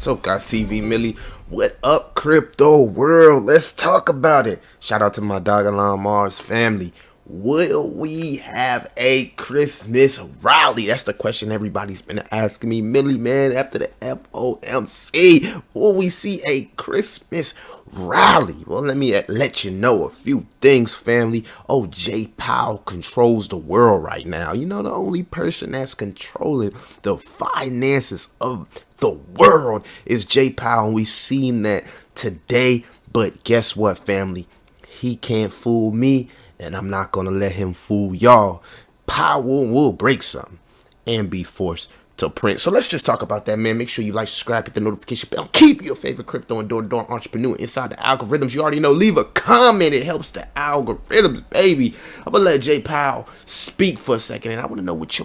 So, guys, TV Millie, what up, crypto world? Let's talk about it. Shout out to my DOGELONMARS family. Will we have a Christmas rally? That's the question everybody's been asking me. Millie, man, after the FOMC, will we see a Christmas rally? Well, let me let you know a few things, family. Oh, Jay Powell controls the world right now. You know, the only person that's controlling the finances of the world is Jay Powell. And we've seen that today. But guess what, family? He can't fool me, and I'm not going to let him fool y'all. Powell will break something and be forced to print. So let's just talk about that, man. Make sure you like, subscribe, hit the notification bell. Keep your favorite crypto and door-to-door entrepreneur inside the algorithms. You already know. Leave a comment. It helps the algorithms, baby. I'm going to let Jay Powell speak for a second, and I want to know what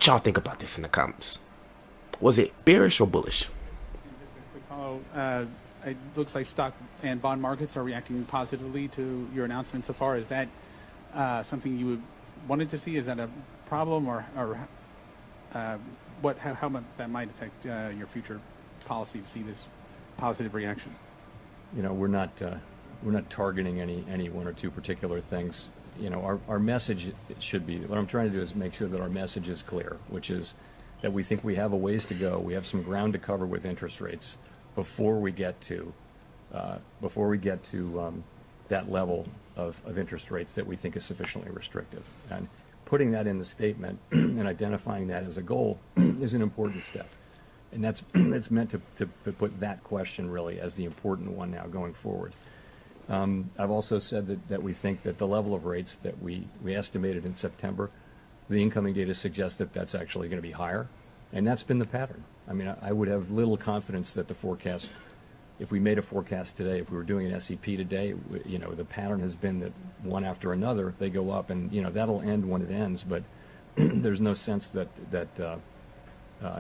y'all think about this in the comments. Was it bearish or bullish? Just a quick follow. It looks like stock and bond markets are reacting positively to your announcement so far. Is that something you wanted to see? Is that a problem, or how much that might affect your future policy to see this positive reaction? You know, we're not targeting any one or two particular things. You know, our message should be, what I'm trying to do is make sure that our message is clear, which is that we think we have a ways to go. We have some ground to cover with interest rates before we get to that level of interest rates that we think is sufficiently restrictive. And putting that in the statement and identifying that as a goal is an important step. And that's meant to put that question really as the important one now going forward. I've also said that we think that the level of rates that we estimated in September, the incoming data suggests that that's actually going to be higher, and that's been the pattern. I mean, I would have little confidence that the forecast, if we made a forecast today, if we were doing an SEP today, you know, the pattern has been that one after another they go up, and you know that'll end when it ends. But there's no sense that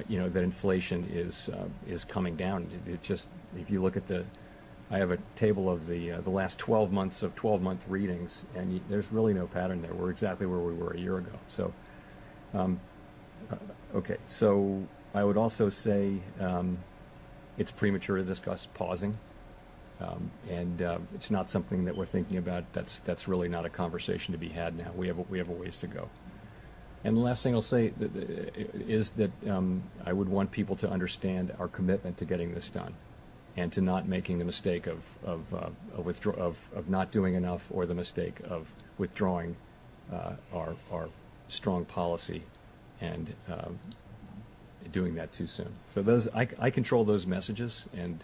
you know that inflation is coming down. It just, if you look at I have a table of the last 12 months of 12-month readings, and there's really no pattern there. We're exactly where we were a year ago. So, okay. So I would also say it's premature to discuss pausing, and it's not something that we're thinking about. That's really not a conversation to be had now. We have a ways to go. And the last thing I'll say is that I would want people to understand our commitment to getting this done, and to not making the mistake of not doing enough, or the mistake of withdrawing our strong policy and doing that too soon. So those I control those messages, and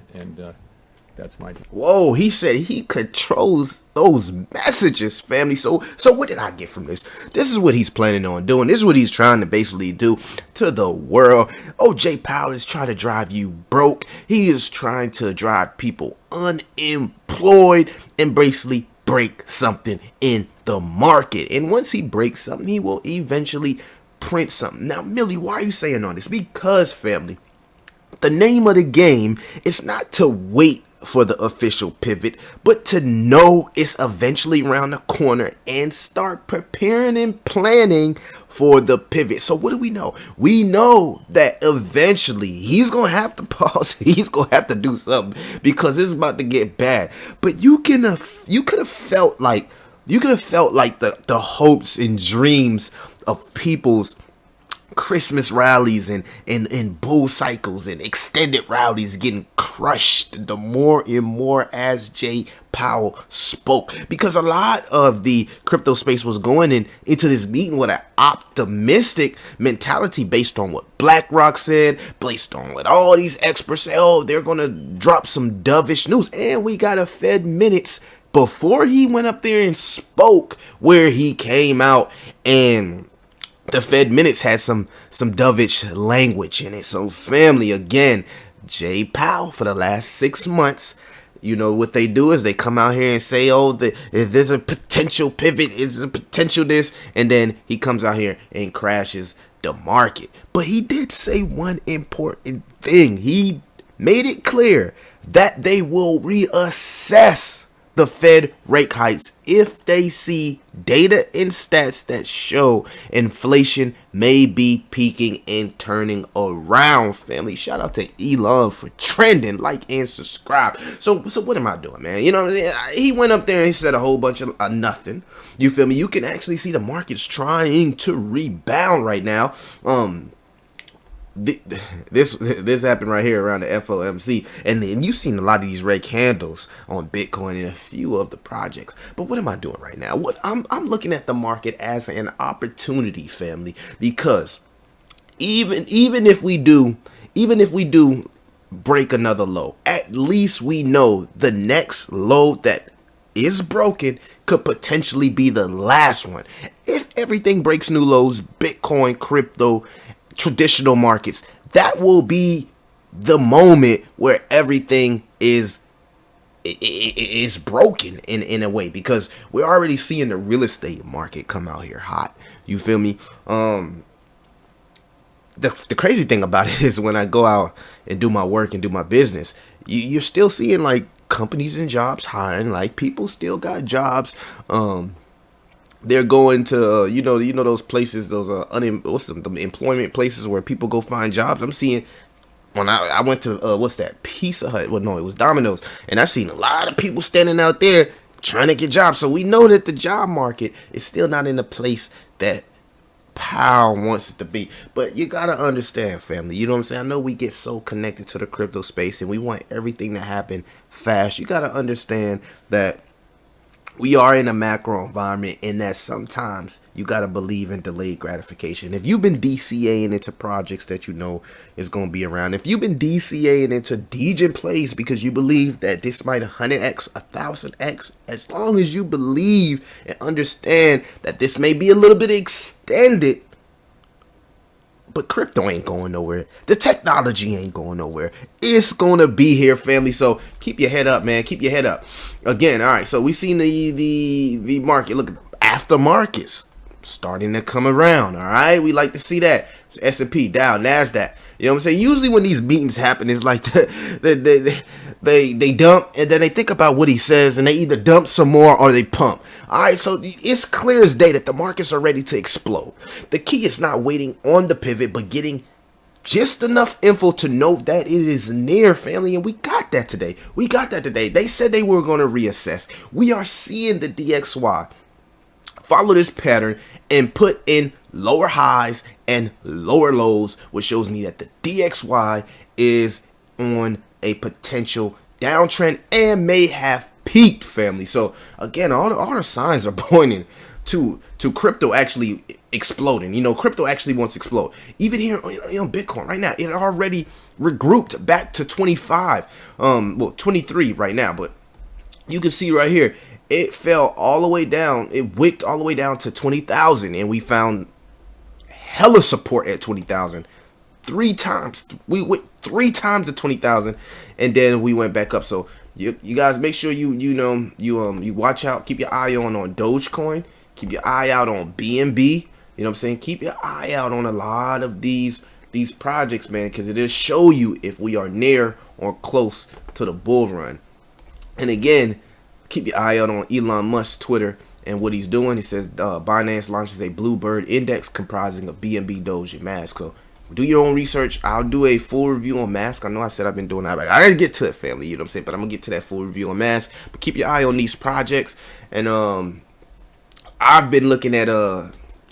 that's my job. Whoa, he said he controls those messages, family. So what did I get from this? This is what he's planning on doing. This is what he's trying to basically do to the world. Oh, Jay Powell is trying to drive you broke. He is trying to drive people unemployed and basically break something in the market. And once he breaks something, he will eventually print something. Now, Millie, why are you saying all this? Because, family, the name of the game is not to wait for the official pivot, but to know it's eventually around the corner and start preparing and planning for the pivot. So what do we know? We know that eventually he's gonna have to pause. He's gonna have to do something, because it's about to get bad. But you could have felt like the hopes and dreams of people's Christmas rallies and bull cycles and extended rallies getting crushed the more and more as Jay Powell spoke, because a lot of the crypto space was going into this meeting with an optimistic mentality based on what BlackRock said, based on what all these experts say. Oh, they're gonna drop some dovish news, and we got a Fed minutes before he went up there and spoke, where he came out and the Fed minutes had some dovish language in it. So, family, again, Jay Powell for the last 6 months, you know what they do is they come out here and say, oh, there's a potential pivot, is a potential this, and then he comes out here and crashes the market. But he did say one important thing. He made it clear that they will reassess the Fed rate hikes if they see data and stats that show inflation may be peaking and turning around, family. Shout out to Elon for trending. Like and subscribe. So what am I doing, man? You know, he went up there and he said a whole bunch of nothing. You feel me? You can actually see the market's trying to rebound right now. This happened right here around the FOMC, and then you've seen a lot of these red candles on Bitcoin and a few of the projects. But what am I doing right now? What I'm looking at the market as an opportunity, family, because even if we do break another low, at least we know the next low that is broken could potentially be the last one. If everything breaks new lows, Bitcoin, crypto, traditional markets, that will be the moment where everything is broken in a way, because we're already seeing the real estate market come out here hot. You feel me? The crazy thing about it is when I go out and do my work and do my business, you're still seeing like companies and jobs hiring, like people still got jobs. They're going to you know those places, those the employment places where people go find jobs. I'm seeing when I went to what's that, Pizza Hut? Well, no, it was Domino's, and I seen a lot of people standing out there trying to get jobs. So we know that the job market is still not in the place that Powell wants it to be. But you gotta understand, family, you know what I'm saying? I know we get so connected to the crypto space and we want everything to happen fast. You gotta understand that we are in a macro environment, and that sometimes you got to believe in delayed gratification. If you've been DCAing into projects that you know is going to be around, if you've been DCAing into Degen plays because you believe that this might 100x, 1000x, as long as you believe and understand that this may be a little bit extended, but crypto ain't going nowhere. The technology ain't going nowhere. It's going to be here, family. So keep your head up, man. Keep your head up. Again, all right. So we seen the market. Look, after markets starting to come around. All right. We like to see that. It's S&P, Dow, NASDAQ. You know what I'm saying? Usually when these meetings happen, it's like they dump and then they think about what he says and they either dump some more or they pump. All right, so it's clear as day that the markets are ready to explode. The key is not waiting on the pivot, but getting just enough info to know that it is near, family. And we got that today. They said they were going to reassess. We are seeing the DXY follow this pattern and put in lower highs and lower lows, which shows me that the DXY is on a potential downtrend and may have peaked, family. So again, all the signs are pointing to crypto actually exploding. You know, crypto actually wants to explode. Even here on Bitcoin right now, it already regrouped back to 25, 23 right now. But you can see right here, it fell all the way down. It wicked all the way down to 20,000, and we found hella support at 20,000. 3 times. We went 3 times to 20,000, and then we went back up. So you guys make sure you watch out. Keep your eye on Dogecoin. Keep your eye out on BNB. You know what I'm saying? Keep your eye out on a lot of these projects, man, because it'll show you if we are near or close to the bull run. And again, keep your eye out on Elon Musk's Twitter and what he's doing. He says Binance launches a Bluebird index comprising of BNB, Doge, and Mask. So do your own research. I'll do a full review on Mask. I know I said I've been doing that. I gotta get to it, family. You know what I'm saying? But I'm gonna get to that full review on Mask. But keep your eye on these projects. And I've been looking at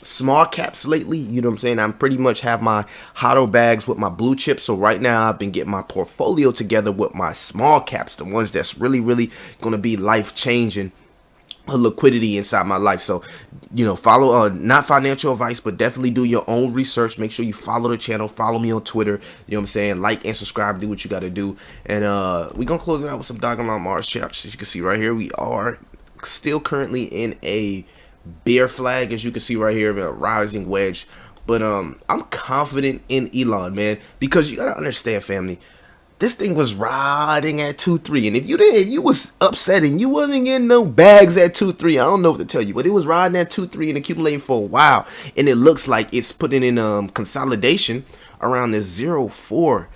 small caps lately. You know what I'm saying? I'm pretty much have my HODL bags with my blue chips. So right now I've been getting my portfolio together with my small caps, the ones that's really gonna be life changing liquidity inside my life. So, you know, follow not financial advice, but definitely do your own research. Make sure you follow the channel, follow me on Twitter, you know what I'm saying, like and subscribe, do what you got to do. And we're gonna close it out with some DOGELONMARS charts. As you can see right here, we are still currently in a bear flag, as you can see right here, a rising wedge. But I'm confident in Elon, man, because you gotta understand, family, this thing was riding at 2-3, and if you was upset and you wasn't getting no bags at 2-3, I don't know what to tell you, but it was riding at 2-3 and accumulating for a while, and it looks like it's putting in consolidation around this 0.4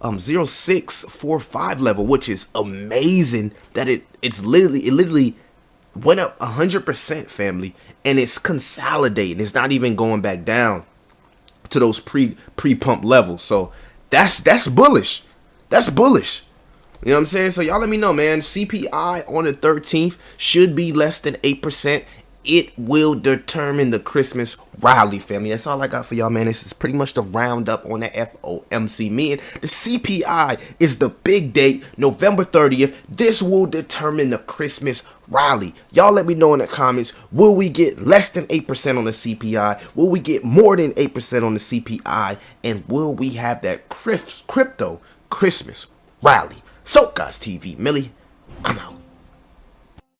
0.0645 level, which is amazing that it literally went up 100%, family, and it's consolidating. It's not even going back down to those pre-pump levels. So that's bullish. That's bullish. You know what I'm saying? So y'all let me know, man. CPI on the 13th should be less than 8%. It will determine the Christmas rally, family. That's all I got for y'all, man. This is pretty much the roundup on the FOMC meeting. The CPI is the big date, November 30th. This will determine the Christmas rally. Y'all let me know in the comments, will we get less than 8% on the CPI? Will we get more than 8% on the CPI? And will we have that crypto Christmas rally? So, guys, TV, Millie, I'm out.